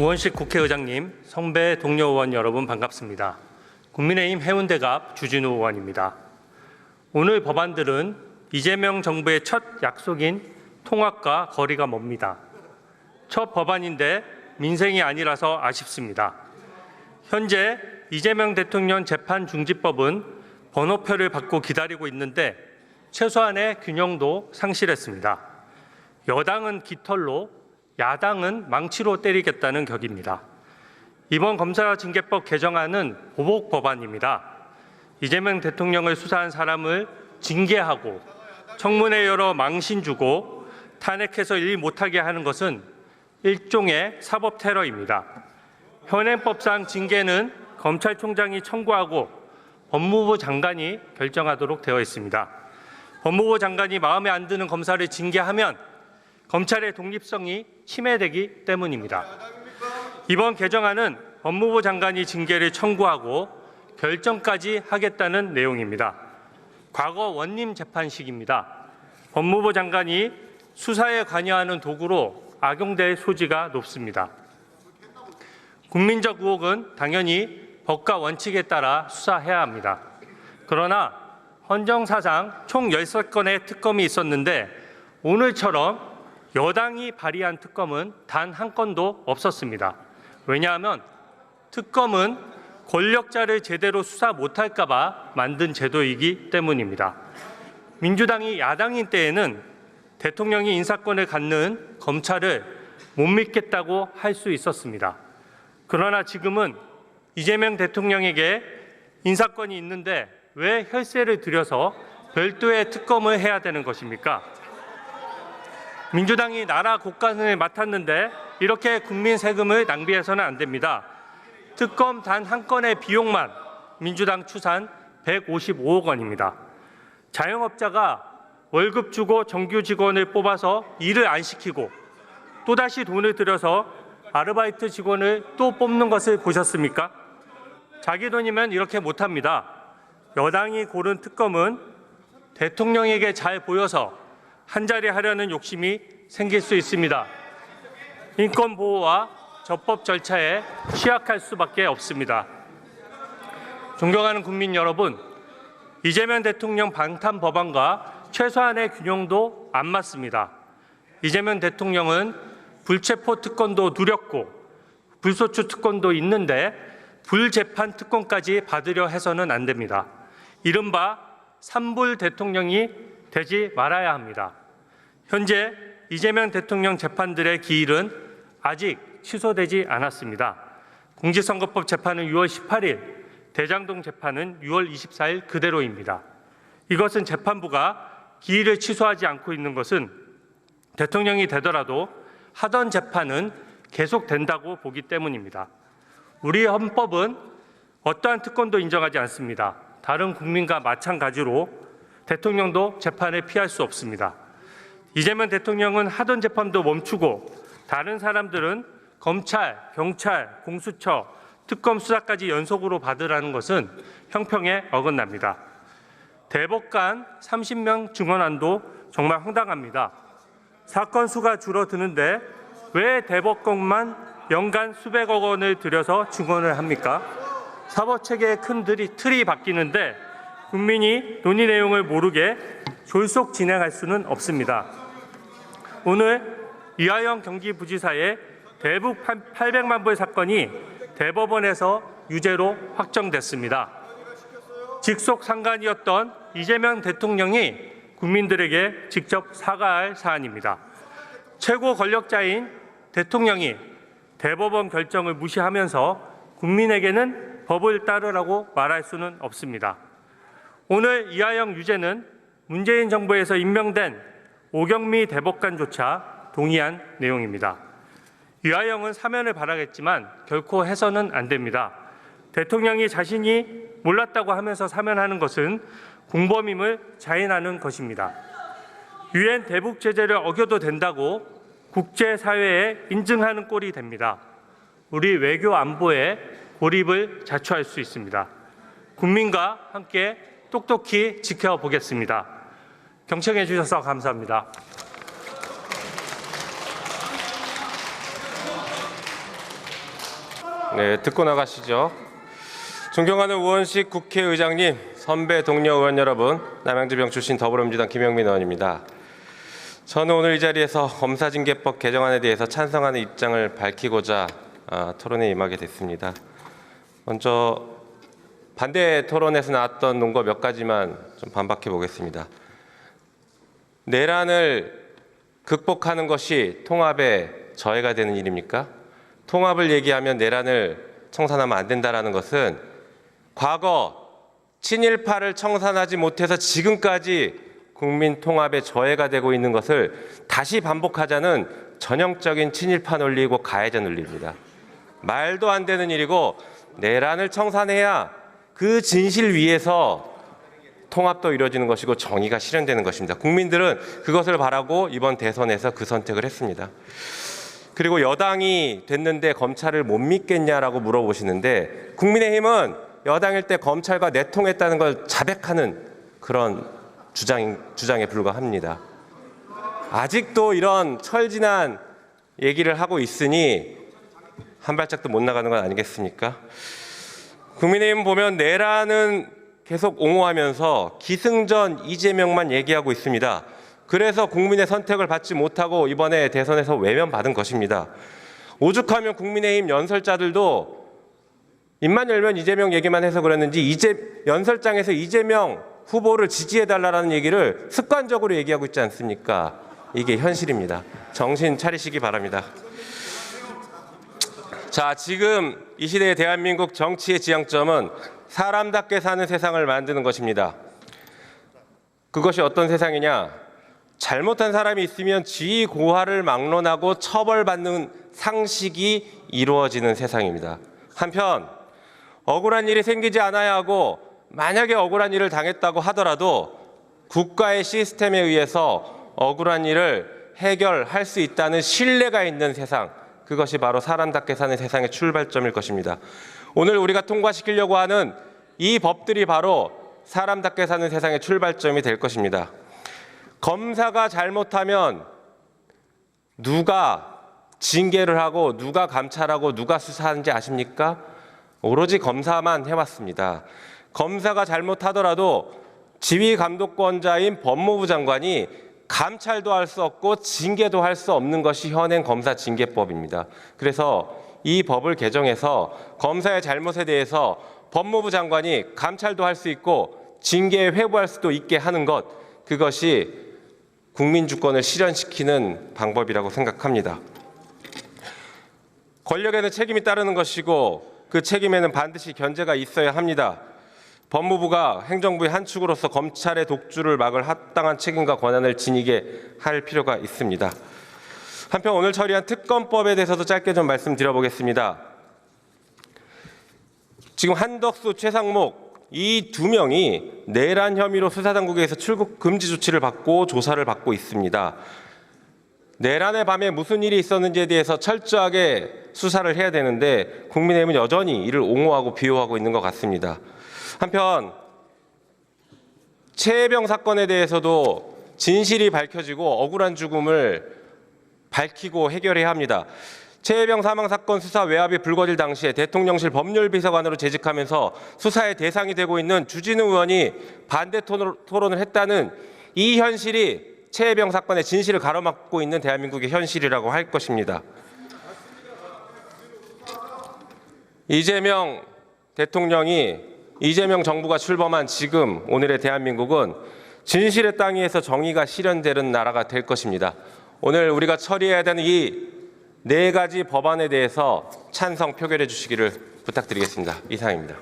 우원식 국회의장님, 성배 동료 의원 여러분 반갑습니다. 국민의힘 해운대갑 주진우 의원입니다. 오늘 법안들은 이재명 정부의 첫 약속인 통합과 거리가 멉니다. 첫 법안인데 민생이 아니라서 아쉽습니다. 현재 이재명 대통령 재판 중지법은 번호표를 받고 기다리고 있는데 최소한의 균형도 상실했습니다. 여당은 깃털로, 야당은 망치로 때리겠다는 격입니다. 이번 검사징계법 개정안은 보복 법안입니다. 이재명 대통령을 수사한 사람을 징계하고 청문회 열어 망신 주고 탄핵해서 일 못하게 하는 것은 일종의 사법 테러입니다. 현행법상 징계는 검찰총장이 청구하고 법무부 장관이 결정하도록 되어 있습니다. 법무부 장관이 마음에 안 드는 검사를 징계하면 검찰의 독립성이 침해되기 때문입니다. 이번 개정안은 법무부 장관이 징계를 청구하고 결정까지 하겠다는 내용입니다. 과거 원님 재판식입니다. 법무부 장관이 수사에 관여하는 도구로 악용될 소지가 높습니다. 국민적 의혹은 당연히 법과 원칙에 따라 수사해야 합니다. 그러나 헌정사상 총 16건의 특검이 있었는데 오늘처럼 여당이 발의한 특검은 단 한 건도 없었습니다. 왜냐하면 특검은 권력자를 제대로 수사 못할까 봐 만든 제도이기 때문입니다. 민주당이 야당인 때에는 대통령이 인사권을 갖는 검찰을 못 믿겠다고 할 수 있었습니다. 그러나 지금은 이재명 대통령에게 인사권이 있는데 왜 혈세를 들여서 별도의 특검을 해야 되는 것입니까? 민주당이 나라 곳간을 맡았는데 이렇게 국민 세금을 낭비해서는 안 됩니다. 특검 단 한 건의 비용만 민주당 추산 155억 원입니다. 자영업자가 월급 주고 정규 직원을 뽑아서 일을 안 시키고 또다시 돈을 들여서 아르바이트 직원을 또 뽑는 것을 보셨습니까? 자기 돈이면 이렇게 못합니다. 여당이 고른 특검은 대통령에게 잘 보여서 한 자리 하려는 욕심이 생길 수 있습니다. 인권 보호와 적법 절차에 취약할 수밖에 없습니다. 존경하는 국민 여러분, 이재명 대통령 방탄 법안과 최소한의 균형도 안 맞습니다. 이재명 대통령은 불체포 특권도 누렸고 불소추 특권도 있는데 불재판 특권까지 받으려 해서는 안 됩니다. 이른바 삼불 대통령이 되지 말아야 합니다. 현재 이재명 대통령 재판들의 기일은 아직 취소되지 않았습니다. 공직선거법 재판은 6월 18일, 대장동 재판은 6월 24일 그대로입니다. 이것은 재판부가 기일을 취소하지 않고 있는 것은 대통령이 되더라도 하던 재판은 계속된다고 보기 때문입니다. 우리 헌법은 어떠한 특권도 인정하지 않습니다. 다른 국민과 마찬가지로 대통령도 재판을 피할 수 없습니다. 이재명 대통령은 하던 재판도 멈추고 다른 사람들은 검찰, 경찰, 공수처, 특검 수사까지 연속으로 받으라는 것은 형평에 어긋납니다. 대법관 30명 증언안도 정말 황당합니다. 사건 수가 줄어드는데 왜 대법관만 연간 수백억 원을 들여서 증언을 합니까? 사법체계의 큰 틀이 바뀌는데 국민이 논의 내용을 모르게 졸속 진행할 수는 없습니다. 오늘 이하영 경기부지사의 대북 800만 불 사건이 대법원에서 유죄로 확정됐습니다. 직속 상관이었던 이재명 대통령이 국민들에게 직접 사과할 사안입니다. 최고 권력자인 대통령이 대법원 결정을 무시하면서 국민에게는 법을 따르라고 말할 수는 없습니다. 오늘 이하영 유죄는 문재인 정부에서 임명된 오경미 대법관조차 동의한 내용입니다. 이하영은 사면을 바라겠지만 결코 해서는 안 됩니다. 대통령이 자신이 몰랐다고 하면서 사면하는 것은 공범임을 자인하는 것입니다. 유엔 대북 제재를 어겨도 된다고 국제사회에 인증하는 꼴이 됩니다. 우리 외교 안보에 고립을 자초할 수 있습니다. 국민과 함께 똑똑히 지켜보겠습니다. 경청해 주셔서 감사합니다. 네, 듣고 나가시죠. 존경하는 우원식 국회의장님, 선배 동료 의원 여러분, 남양주병 출신 더불어민주당 김영민 의원입니다. 저는 오늘 이 자리에서 검사징계법 개정안에 대해서 찬성하는 입장을 밝히고자 토론에 임하게 됐습니다. 먼저 반대 토론에서 나왔던 논거 몇 가지만 좀 반박해 보겠습니다. 내란을 극복하는 것이 통합의 저해가 되는 일입니까? 통합을 얘기하면 내란을 청산하면 안 된다는 것은 과거 친일파를 청산하지 못해서 지금까지 국민 통합의 저해가 되고 있는 것을 다시 반복하자는 전형적인 친일파 논리이고 가해자 논리입니다. 말도 안 되는 일이고 내란을 청산해야 그 진실 위에서 통합도 이루어지는 것이고 정의가 실현되는 것입니다. 국민들은 그것을 바라고 이번 대선에서 그 선택을 했습니다. 그리고 여당이 됐는데 검찰을 못 믿겠냐라고 물어보시는데 국민의힘은 여당일 때 검찰과 내통했다는 걸 자백하는 그런 주장에 불과합니다. 아직도 이런 철진한 얘기를 하고 있으니 한 발짝도 못 나가는 건 아니겠습니까? 국민의힘 보면 내란은 계속 옹호하면서 기승전 이재명만 얘기하고 있습니다. 그래서 국민의 선택을 받지 못하고 이번에 대선에서 외면받은 것입니다. 오죽하면 국민의힘 연설자들도 입만 열면 이재명 얘기만 해서 그랬는지 연설장에서 이재명 후보를 지지해달라는 얘기를 습관적으로 얘기하고 있지 않습니까? 이게 현실입니다. 정신 차리시기 바랍니다. 자, 지금 이 시대의 대한민국 정치의 지향점은 사람답게 사는 세상을 만드는 것입니다. 그것이 어떤 세상이냐? 잘못한 사람이 있으면 지위 고하를 막론하고 처벌받는 상식이 이루어지는 세상입니다. 한편 억울한 일이 생기지 않아야 하고 만약에 억울한 일을 당했다고 하더라도 국가의 시스템에 의해서 억울한 일을 해결할 수 있다는 신뢰가 있는 세상, 그것이 바로 사람답게 사는 세상의 출발점일 것입니다. 오늘 우리가 통과시키려고 하는 이 법들이 바로 사람답게 사는 세상의 출발점이 될 것입니다. 검사가 잘못하면 누가 징계를 하고 누가 감찰하고 누가 수사하는지 아십니까? 오로지 검사만 해왔습니다. 검사가 잘못하더라도 지휘감독권자인 법무부 장관이 감찰도 할 수 없고 징계도 할 수 없는 것이 현행 검사징계법입니다. 그래서 이 법을 개정해서 검사의 잘못에 대해서 법무부 장관이 감찰도 할 수 있고 징계에 회부할 수도 있게 하는 것, 그것이 국민주권을 실현시키는 방법이라고 생각합니다. 권력에는 책임이 따르는 것이고 그 책임에는 반드시 견제가 있어야 합니다. 법무부가 행정부의 한 축으로서 검찰의 독주를 막을 합당한 책임과 권한을 지니게 할 필요가 있습니다. 한편 오늘 처리한 특검법에 대해서도 짧게 좀 말씀드려보겠습니다. 지금 한덕수, 최상목 이 두 명이 내란 혐의로 수사당국에서 출국 금지 조치를 받고 조사를 받고 있습니다. 내란의 밤에 무슨 일이 있었는지에 대해서 철저하게 수사를 해야 되는데 국민의힘은 여전히 이를 옹호하고 비호하고 있는 것 같습니다. 한편 최혜병 사건에 대해서도 진실이 밝혀지고 억울한 죽음을 밝히고 해결해야 합니다. 최혜병 사망 사건 수사 외압이 불거질 당시에 대통령실 법률비서관으로 재직하면서 수사의 대상이 되고 있는 주진우 의원이 반대 토론을 했다는 이 현실이 최혜병 사건의 진실을 가로막고 있는 대한민국의 현실이라고 할 것입니다. 이재명 대통령이 이재명 정부가 출범한 지금 오늘의 대한민국은 진실의 땅 위에서 정의가 실현되는 나라가 될 것입니다. 오늘 우리가 처리해야 되는 이 4가지 법안에 대해서 찬성 표결해 주시기를 부탁드리겠습니다. 이상입니다.